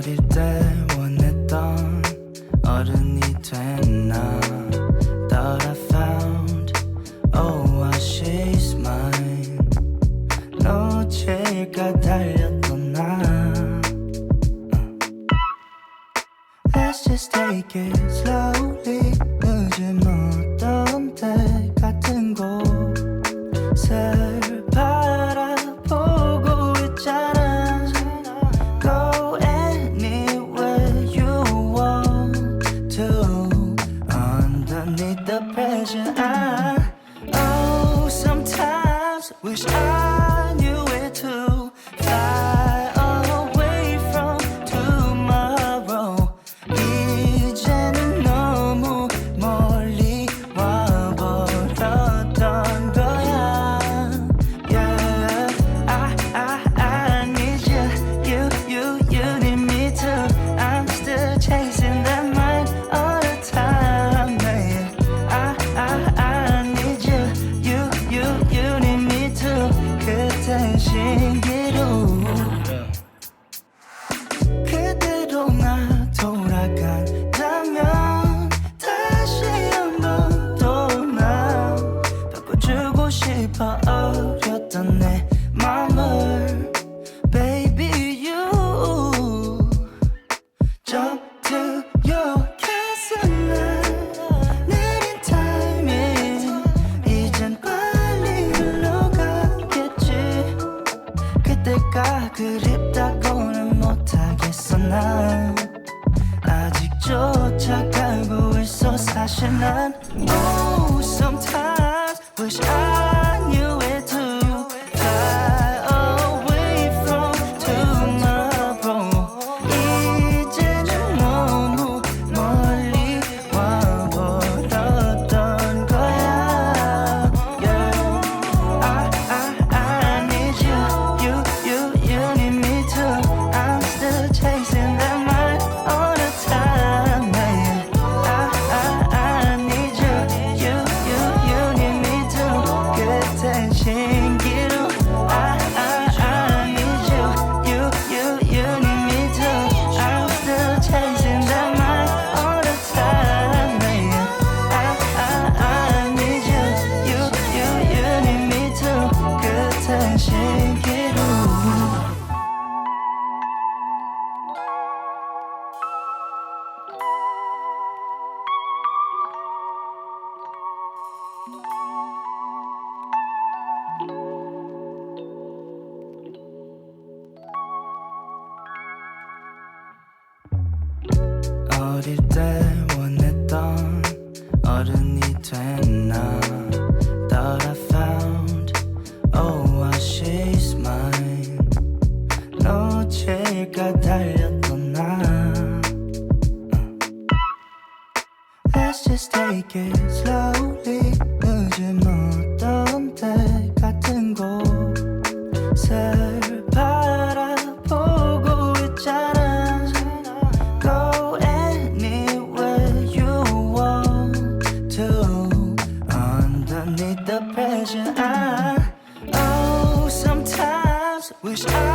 어릴 때 원했던 어른이 된 나 Thought I found oh why she's mine 놓칠까 달렸던 나 Let's just take it slowly 늦은 어떤 때 같은 곳을 바라보고 있잖아 Go anywhere you want to Underneath the pressure Oh sometimes wish I knew it too Fly away from tomorrow 이제는 너무 멀리 와버렸던 거야 Yeah I need you You need me too I'm still chasing that mind all the time yeah. I need you You need me too 그땐 신기루 그대로 나 돌아간다면 다시 한 번 더 나 바꿔주고 싶어 어렸던 내 맘을 Baby you Jump to your castle 느린 타이밍 이젠 빨리 흘러가겠지 그때가 그립다고는 못하겠어 난 아직 쫓아가고 있어 사실 난 Oh sometimes wish I knew it too Fly away from tomorrow 이제는 너무 멀리 와버렸던 거야 Yeah I need you You need me too I'm still chasing that mind all the time yeah. I need you You need me too 그땐 신기루 I need you You need me too I'm still chasing that mind all the time yeah. I need you need me too 그땐 신기루 어릴 때 원했던 어른이 된 나 Thought I found oh why she's mine 놓칠까 달렸던 나 Let's just take it slowly 늦은 어떤 때 같은 곳을 바라보고 있잖아 Go anywhere you want to Underneath the pressure Oh sometimes wish I